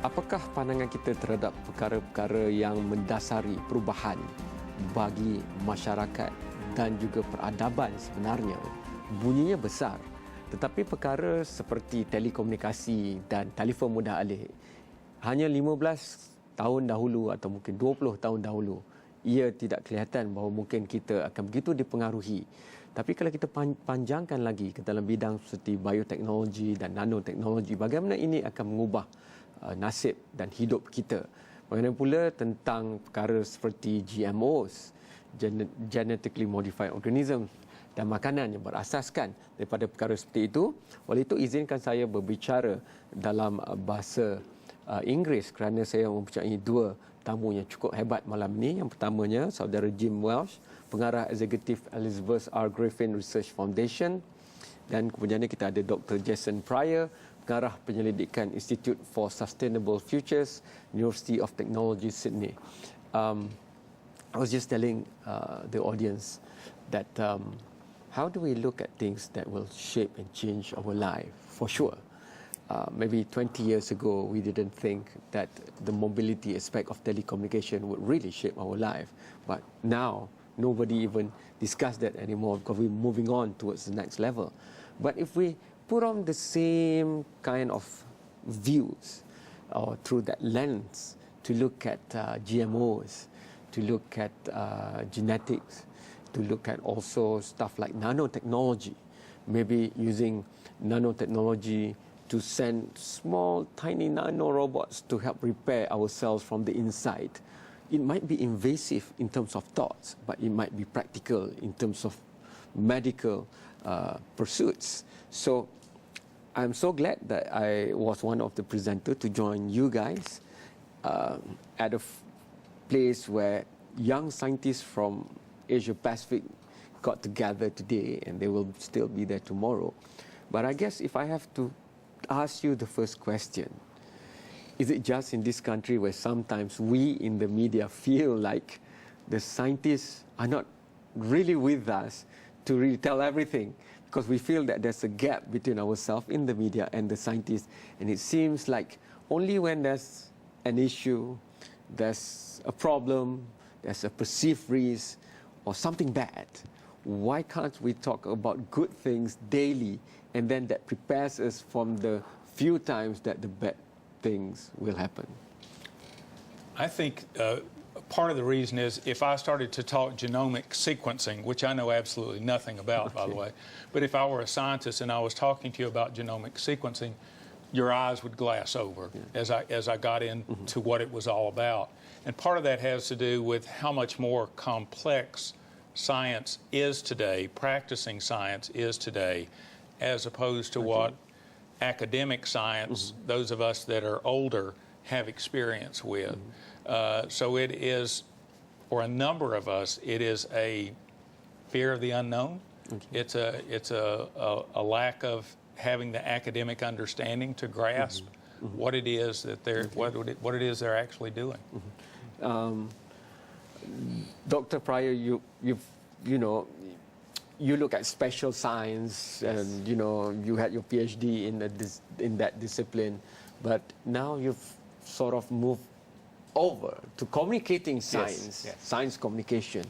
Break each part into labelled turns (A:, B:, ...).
A: Apakah pandangan kita terhadap perkara-perkara yang mendasari perubahan bagi masyarakat dan juga peradaban sebenarnya? Bunyinya besar, tetapi perkara seperti telekomunikasi dan telefon mudah alih hanya 15 tahun dahulu atau mungkin 20 tahun dahulu, ia tidak kelihatan bahawa mungkin kita akan begitu dipengaruhi. Tapi kalau kita panjangkan lagi ke dalam bidang seperti bioteknologi dan nanoteknologi, bagaimana ini akan mengubah nasib dan hidup kita. Bagaimana pula tentang perkara seperti GMOs, genetically modified organisms, dan makanan yang berasaskan daripada perkara seperti itu. Oleh itu, izinkan saya berbicara dalam bahasa Inggeris kerana saya mempunyai dua tamu yang cukup hebat malam ini. Yang pertamanya, saudara Jim Welsh, pengarah eksekutif Elizabeth R. Griffin Research Foundation, dan kemudiannya kita ada Dr. Jason Pryor, pengarah penyelidikan Institute for Sustainable Futures, University of Technology, Sydney. I was just telling the audience that how do we look at things that will shape and change our life? For sure. Maybe 20 years ago, we didn't think that the mobility aspect of telecommunication would really shape our life. But now, nobody even discuss that anymore because we're moving on towards the next level. But if we put on the same kind of views or through that lens to look at GMOs, to look at genetics, to look at also stuff like nanotechnology, maybe using nanotechnology to send small, tiny nanorobots to help repair ourselves from the inside. It might be invasive in terms of thoughts, but it might be practical in terms of medical pursuits. So I'm so glad that I was one of the presenters to join you guys at a place where young scientists from Asia Pacific got together today, and they will still be there tomorrow. But I guess if I have to ask you the first question, is it just in this country where sometimes we in the media feel like the scientists are not really with us to really tell everything, because we feel that there's a gap between ourselves in the media and the scientists, and it seems like only when there's an issue, there's a problem, there's a perceived risk or something bad, why can't we talk about good things daily, and then that prepares us from the few times that the bad things will happen?
B: I think part of the reason is if I started to talk genomic sequencing, which I know absolutely nothing about, by the way, but if I were a scientist and I was talking to you about genomic sequencing, your eyes would glass over as I got into what it was all about. And part of that has to do with how much more complex science is today, practicing science is today, as opposed to what academic science, those of us that are older, have experience with. So it is, for a number of us, it is a fear of the unknown. It's a lack of having the academic understanding to grasp what it is that they're what it is they're actually doing.
A: Dr. Pryor, you know, you look at special science, and you had your PhD in that discipline, but now you've sort of moved over to communicating science, science communication.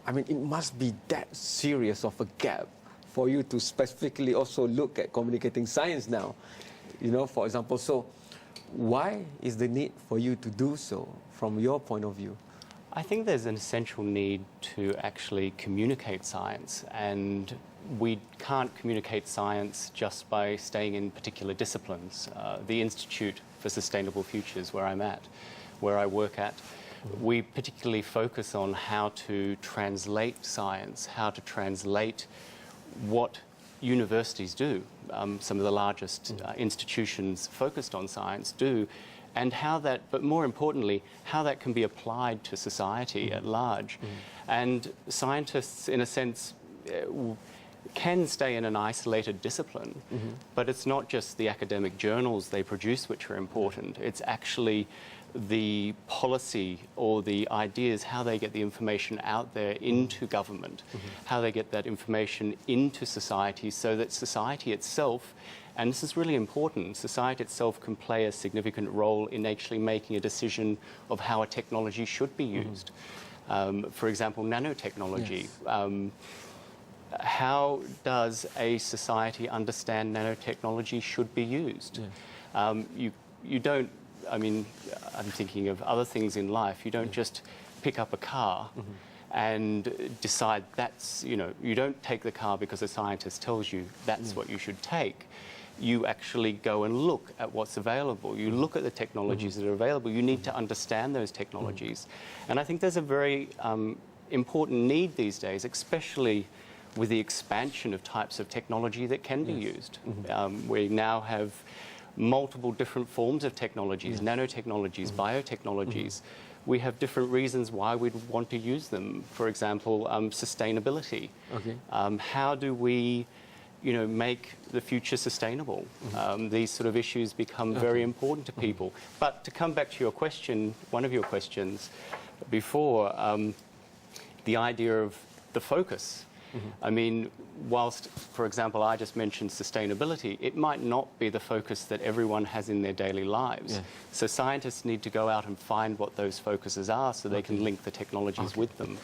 A: I mean, it must be that serious of a gap for you to specifically also look at communicating science now. For example, so why is the need for you to do so from your point of view?
C: I think there's an essential need to actually communicate science, and we can't communicate science just by staying in particular disciplines. The Institute for Sustainable Futures, where I'm at, where I work at, we particularly focus on how to translate science, how to translate what universities do, some of the largest institutions focused on science do, and how that, but more importantly, how that can be applied to society at large. And scientists, in a sense, can stay in an isolated discipline, but it's not just the academic journals they produce which are important, it's actually the policy or the ideas, how they get the information out there into government, how they get that information into society so that society itself And this is really important. Society itself can play a significant role in actually making a decision of how a technology should be used. For example, nanotechnology.
A: Yes.
C: How does a society understand nanotechnology should be used? You don't, I mean, I'm thinking of other things in life. You don't just pick up a car and decide that's, you don't take the car because a scientist tells you that's what you should take. You actually go and look at what's available. You look at the technologies that are available. You need to understand those technologies. And I think there's a very important need these days, especially with the expansion of types of technology that can be used. We now have multiple different forms of technologies, nanotechnologies, biotechnologies. We have different reasons why we'd want to use them. For example, sustainability. How do we make the future sustainable? These sort of issues become very important to people. But to come back to your question, one of your questions before, the idea of the focus. I mean, whilst, for example, I just mentioned sustainability, it might not be the focus that everyone has in their daily lives. So scientists need to go out and find what those focuses are so they can link the technologies with them.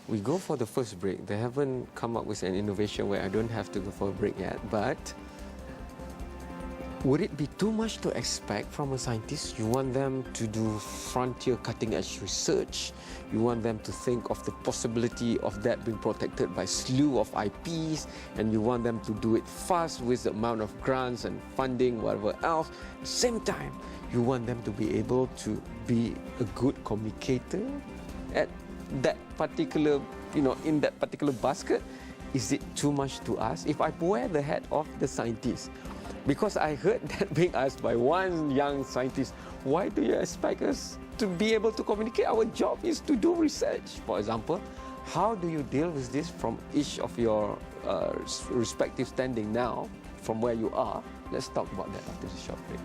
A: We go for the first break. They haven't come up with an innovation where I don't have to go for a break yet, but would it be too much to expect from a scientist? You want them to do frontier cutting-edge research. You want them to think of the possibility of that being protected by a slew of IPs, and you want them to do it fast with the amount of grants and funding, whatever else. At the same time, you want them to be able to be a good communicator at that particular, in that particular basket. Is it too much to ask? If I wear the hat of the scientist, because I heard that being asked by one young scientist, why do you expect us to be able to communicate? Our job is to do research. For example, how do you deal with this from each of your respective standing now, from where you are? Let's talk about that after the short break.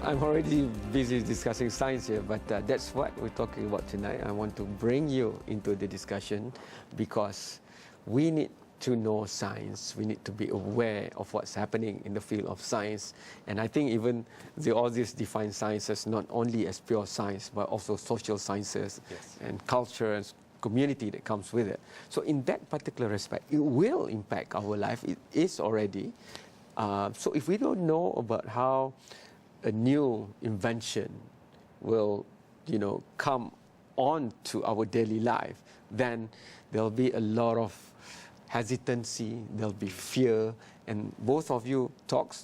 A: I'm already busy discussing science here, but that's what we're talking about tonight. I want to bring you into the discussion because we need to know science. We need to be aware of what's happening in the field of science. And I think even the authors define science as not only as pure science, but also social sciences and culture and community that comes with it. So in that particular respect, it will impact our life. It is already. So if we don't know about how a new invention will, come on to our daily life, then there'll be a lot of hesitancy, there'll be fear, and both of you talk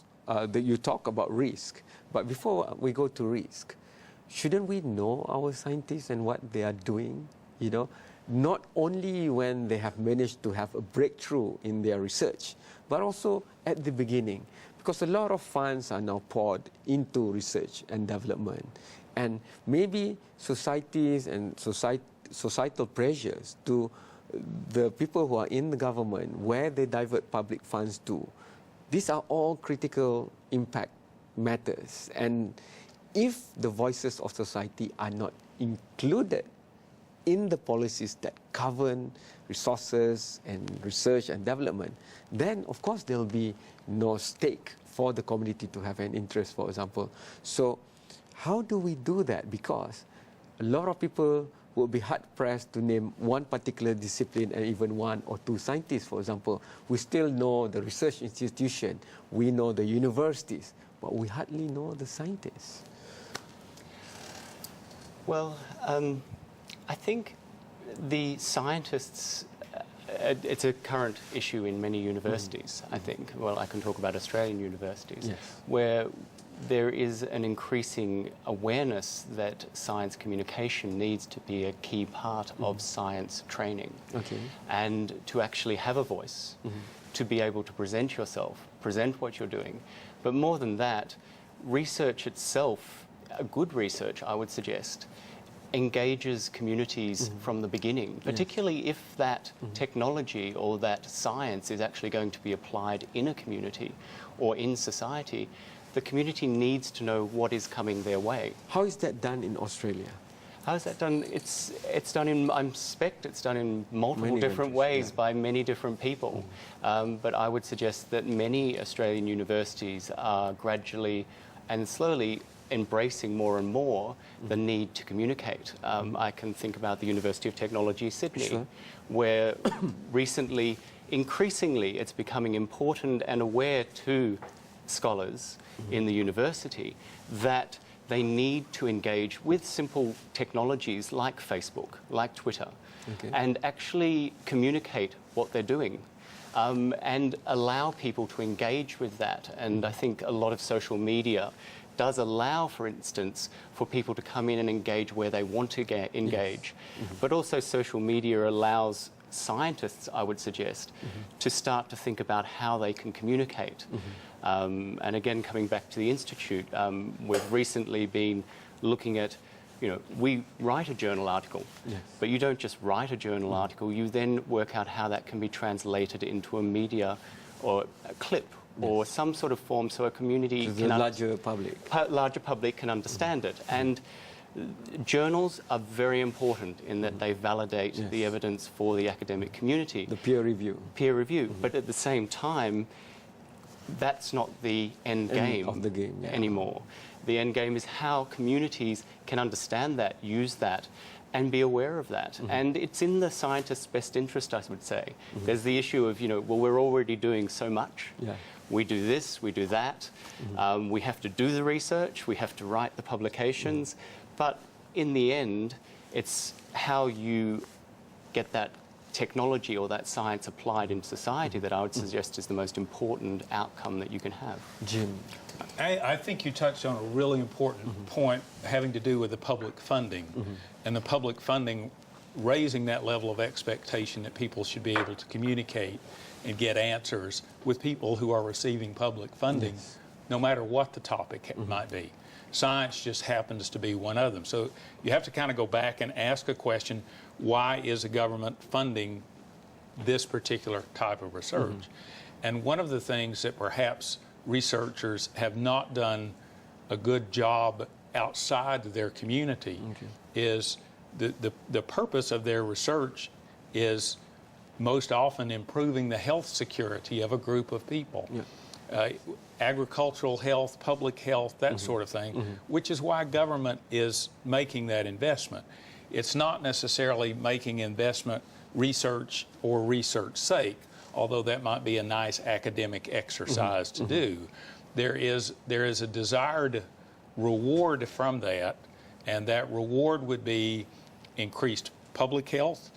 A: about risk. But before we go to risk, shouldn't we know our scientists and what they are doing? Not only when they have managed to have a breakthrough in their research, but also at the beginning. Because a lot of funds are now poured into research and development. And maybe societies and societal pressures to the people who are in the government, where they divert public funds to, these are all critical impact matters. And if the voices of society are not included in the policies that govern resources and research and development, then of course there'll be no stake for the community to have an interest, for example. So how do we do that? Because a lot of people will be hard-pressed to name one particular discipline and even one or two scientists, for example. We still know the research institution, we know the universities, but we hardly know the scientists.
C: Well, I think the scientists, it's a current issue in many universities, I think. Well, I can talk about Australian universities, where there is an increasing awareness that science communication needs to be a key part of science training. And to actually have a voice, to be able to present yourself, present what you're doing. But more than that, research itself, a good research, I would suggest, engages communities from the beginning, particularly if that technology or that science is actually going to be applied in a community or in society. The community needs to know what is coming their way.
A: How is that done in Australia?
C: How is that done? It's done in, I suspect it's done in multiple
A: Many
C: different
A: countries,
C: ways by many different people. But I would suggest that many Australian universities are gradually and slowly embracing more and more the need to communicate. I can think about the University of Technology, Sydney,
A: Sure.
C: where recently, increasingly, it's becoming important and aware to scholars in the university that they need to engage with simple technologies like Facebook, like Twitter, and actually communicate what they're doing. And allow people to engage with that. And I think a lot of social media does allow, for instance, for people to come in and engage where they want to engage. But also social media allows scientists, I would suggest, to start to think about how they can communicate. And again, coming back to the Institute, we've recently been looking at, we write a journal article, but you don't just write a journal article, you then work out how that can be translated into a media or a clip or some sort of form so a community
A: The larger public
C: can understand it. And journals are very important in that they validate the evidence for the academic community.
A: The peer review.
C: Peer review. But at the same time, that's not the end game
A: of the game
C: anymore. The end game is how communities can understand that, use that, and be aware of that. And it's in the scientists' best interest, I would say. There's the issue of, well, we're already doing so much. We do this, we do that. We have to do the research, we have to write the publications. But in the end, it's how you get that technology or that science applied in society that I would suggest is the most important outcome that you can have.
A: Jim.
B: I think you touched on a really important point having to do with the public funding. And the public funding, raising that level of expectation that people should be able to communicate and get answers with people who are receiving public funding, no matter what the topic might be. Science just happens to be one of them. So you have to kind of go back and ask a question, why is the government funding this particular type of research? And one of the things that perhaps researchers have not done a good job outside of their community is the purpose of their research is most often improving the health security of a group of people. Agricultural health, public health, that sort of thing, which is why government is making that investment. It's not necessarily making investment research or research sake, although that might be a nice academic exercise to do. There is a desired reward from that, and that reward would be increased public health,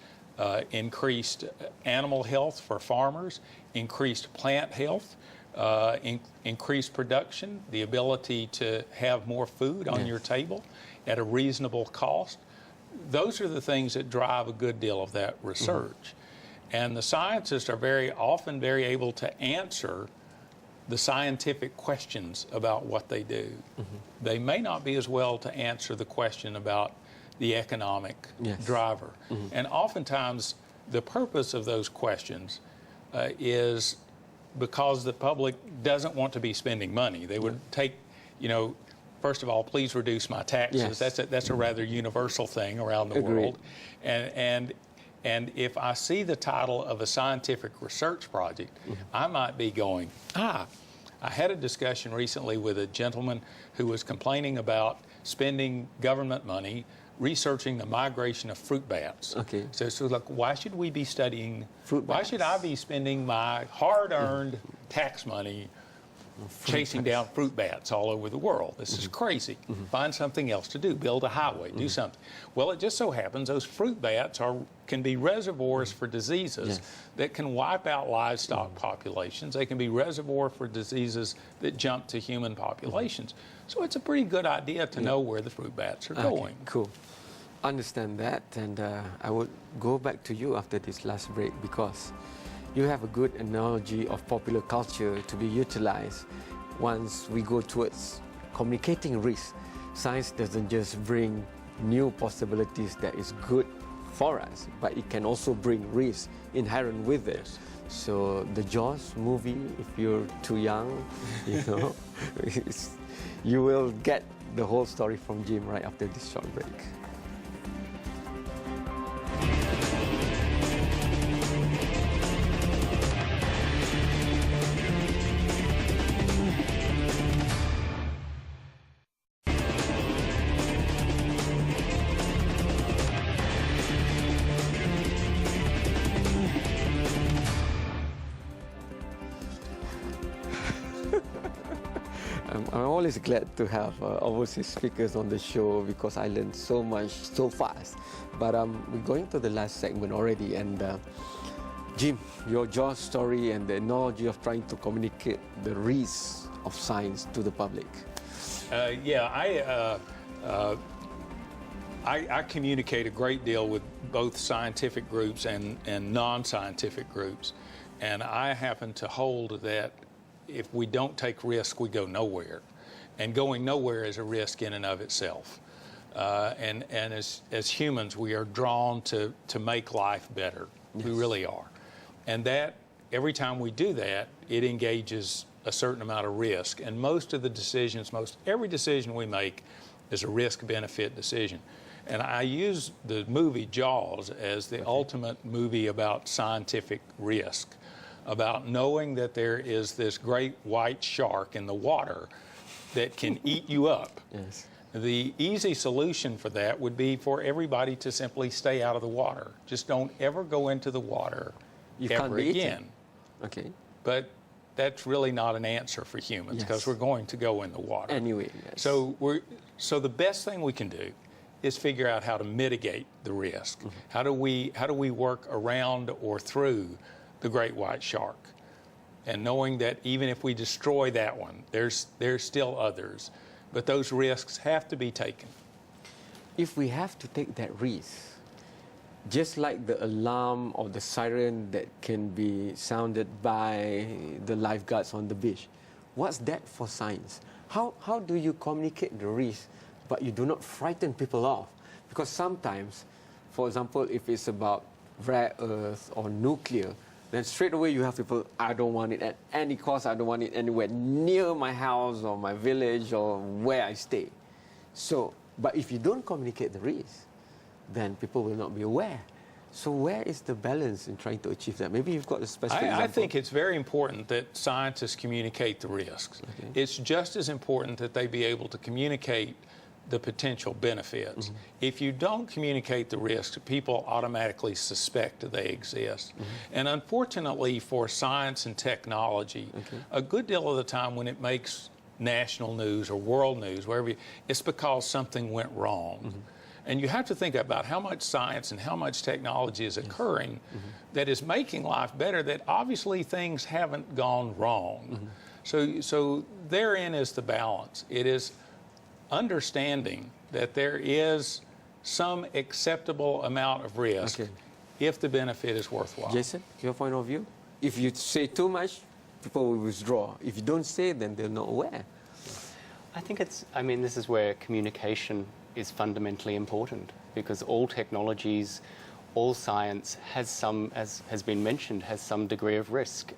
B: increased animal health for farmers, increased plant health, increased production, the ability to have more food on your table at a reasonable cost. Those are the things that drive a good deal of that research. And the scientists are very often very able to answer the scientific questions about what they do. They may not be as well to answer the question about the economic driver. And oftentimes the purpose of those questions is because the public doesn't want to be spending money. They would take, first of all, please reduce my taxes. That's a rather universal thing around the world. And if I see the title of a scientific research project, I might be going, I had a discussion recently with a gentleman who was complaining about spending government money researching the migration of fruit bats. So like, why should we be studying fruit bats? Why should I be spending my hard-earned tax money chasing down fruit bats all over the world? This is crazy. Find something else to do. Build a highway. Do something. Well, it just so happens those fruit bats can be reservoirs for diseases that can wipe out livestock populations. They can be reservoir for diseases that jump to human populations. So it's a pretty good idea to know where the fruit bats are going.
A: Cool. Understand that, and I would go back to you after this last break because you have a good analogy of popular culture to be utilized once we go towards communicating risk. Science doesn't just bring new possibilities that is good for us, but it can also bring risks inherent with it. So the Jaws movie, if you're too young, you know, you will get the whole story from Jim right after this short break. I'm always glad to have overseas speakers on the show because I learned so much so fast. But we're going to the last segment already, and Jim, your Jaws story and the analogy of trying to communicate the risks of science to the public.
B: I communicate a great deal with both scientific groups and non-scientific groups, and I happen to hold that if we don't take risk, we go nowhere. And going nowhere is a risk in and of itself. And as humans, we are drawn to make life better. Yes. We really are. And that, every time we do that, it engages a certain amount of risk. And most of the decisions, every decision we make is a risk-benefit decision. And I use the movie Jaws as the ultimate movie about scientific risk, about knowing that there is this great white shark in the water that can eat you up.
A: Yes.
B: The easy solution for that would be for everybody to simply stay out of the water. Just don't ever go into the water ever again.
A: Okay.
B: But that's really not an answer for humans, because we're going to go in the water.
A: Anyway, yes.
B: So the best thing we can do is figure out how to mitigate the risk. Mm-hmm. How do we work around or through the great white shark? And knowing that even if we destroy that one, there's still others. But those risks have to be taken.
A: If we have to take that risk, just like the alarm or the siren that can be sounded by the lifeguards on the beach, what's that for science? How do you communicate the risk, but you do not frighten people off? Because sometimes, for example, if it's about rare earth or nuclear, then straight away you have people, I don't want it at any cost, I don't want it anywhere near my house or my village or where I stay. So, but if you don't communicate the risk, then people will not be aware. So where is the balance in trying to achieve that? Maybe you've got a specific example.
B: I think it's very important that scientists communicate the risks. Okay. It's just as important that they be able to communicate the potential benefits. Mm-hmm. If you don't communicate the risks, people automatically suspect they exist. Mm-hmm. And unfortunately for science and technology, a good deal of the time when it makes national news or world news, wherever it's because something went wrong. Mm-hmm. And you have to think about how much science and how much technology is occurring that is making life better, that obviously things haven't gone wrong. So therein is the balance. It is understanding that there is some acceptable amount of risk if the benefit is worthwhile.
A: Jason, your point of view? If you say too much, people will withdraw. If you don't say, then they're not aware.
C: I think this is where communication is fundamentally important, because all technologies, all science has some, as has been mentioned, has some degree of risk.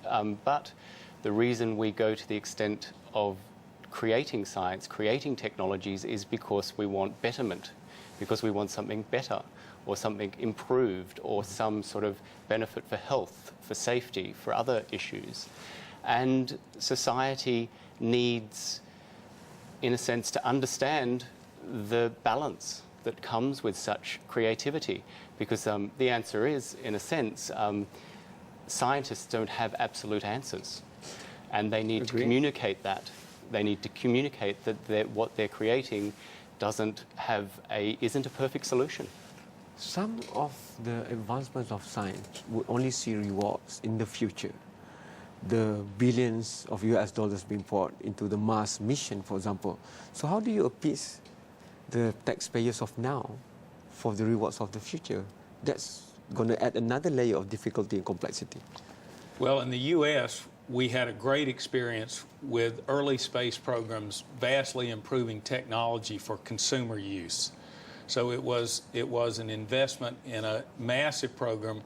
C: But the reason we go to the extent of creating science, creating technologies, is because we want betterment, because we want something better or something improved or some sort of benefit for health, for safety, for other issues. And society needs, in a sense, to understand the balance that comes with such creativity, because the answer is, in a sense, scientists don't have absolute answers, and they need to communicate that. They need to communicate that what they're creating isn't a perfect solution.
A: Some of the advancements of science would only see rewards in the future. The billions of US dollars being poured into the Mars mission, for example. So how do you appease the taxpayers of now for the rewards of the future? That's going to add another layer of difficulty and complexity.
B: Well, in the U.S., we had a great experience with early space programs vastly improving technology for consumer use. So it was an investment in a massive program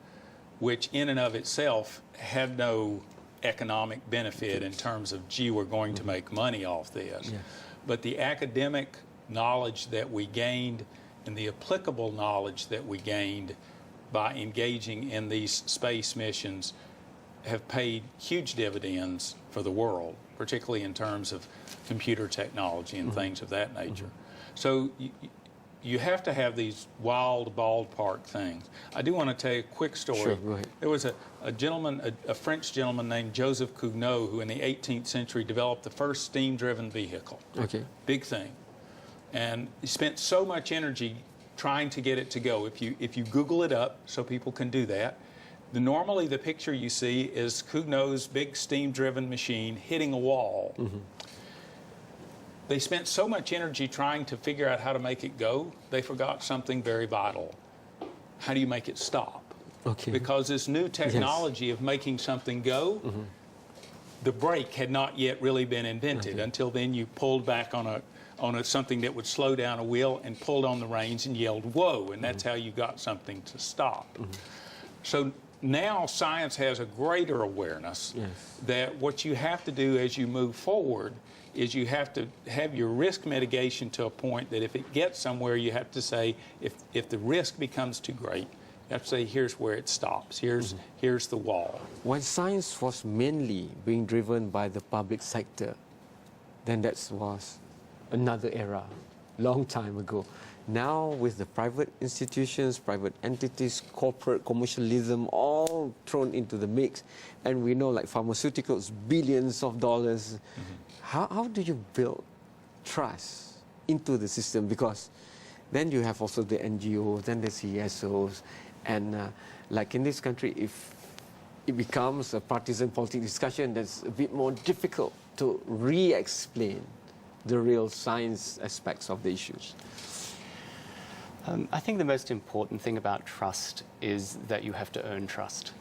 B: which in and of itself had no economic benefit in terms of, gee, we're going to make money off this.
A: Yeah.
B: But the academic knowledge that we gained and the applicable knowledge that we gained by engaging in these space missions have paid huge dividends for the world, particularly in terms of computer technology and things of that nature. So you have to have these wild ballpark things. I do want to tell you a quick story.
A: Sure, go ahead.
B: There was a gentleman, a French gentleman named Joseph Cugnot, who in the 18th century developed the first steam-driven vehicle.
A: Okay.
B: Big thing. And he spent so much energy trying to get it to go. If you Google it up, so people can do that, normally the picture you see is Cugnot's big steam-driven machine hitting a wall. They spent so much energy trying to figure out how to make it go, they forgot something very vital. How do you make it stop?
A: Okay.
B: Because this new technology of making something go, the brake had not yet really been invented. Until then, you pulled back on something that would slow down a wheel and pulled on the reins and yelled, whoa, and that's how you got something to stop. So now science has a greater awareness that what you have to do as you move forward is you have to have your risk mitigation to a point that if it gets somewhere, you have to say, if the risk becomes too great, you have to say, here's where it stops, here's the wall.
A: When science was mainly being driven by the public sector, then that was another era, long time ago. Now with the private institutions, private entities, corporate commercialism all thrown into the mix, and we know like pharmaceuticals, billions of dollars. How do you build trust into the system? Because then you have also the NGOs, then the CSOs, and like in this country, if it becomes a partisan political discussion, that's a bit more difficult to re-explain the real science aspects of the issues.
C: I think the most important thing about trust is that you have to earn trust,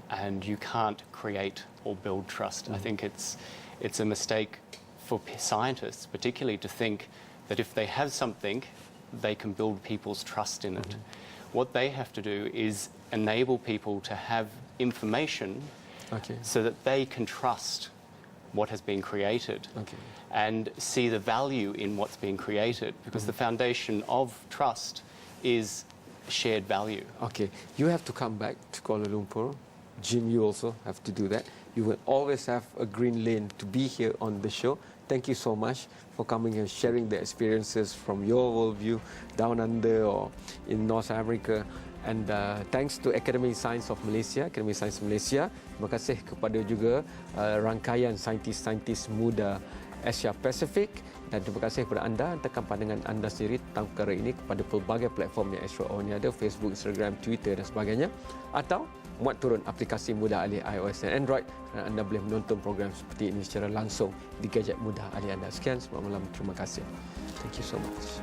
C: and you can't create or build trust. I think it's a mistake for scientists, particularly, to think that if they have something, they can build people's trust in it. What they have to do is enable people to have information so that they can trust what has been created and see the value in what's being created, because the foundation of trust is shared value.
A: Okay, you have to come back to Kuala Lumpur. Jim, you also have to do that. You will always have a green lane to be here on the show. Thank you so much for coming and sharing the experiences from your worldview down under or in North America. And thanks to Academy Science of Malaysia, Academy Science Malaysia. Terima kasih kepada juga rangkaian saintis-saintis muda Asia Pasifik, dan terima kasih kepada anda. Hantarkan pandangan anda sendiri tentang perkara ini kepada pelbagai platform yang Astro Awani ada, Facebook, Instagram, Twitter dan sebagainya, atau muat turun aplikasi Mudah Alih iOS dan Android, dan anda boleh menonton program seperti ini secara langsung di gadget Mudah Alih anda. Sekian, selamat malam, terima kasih. Thank you so much.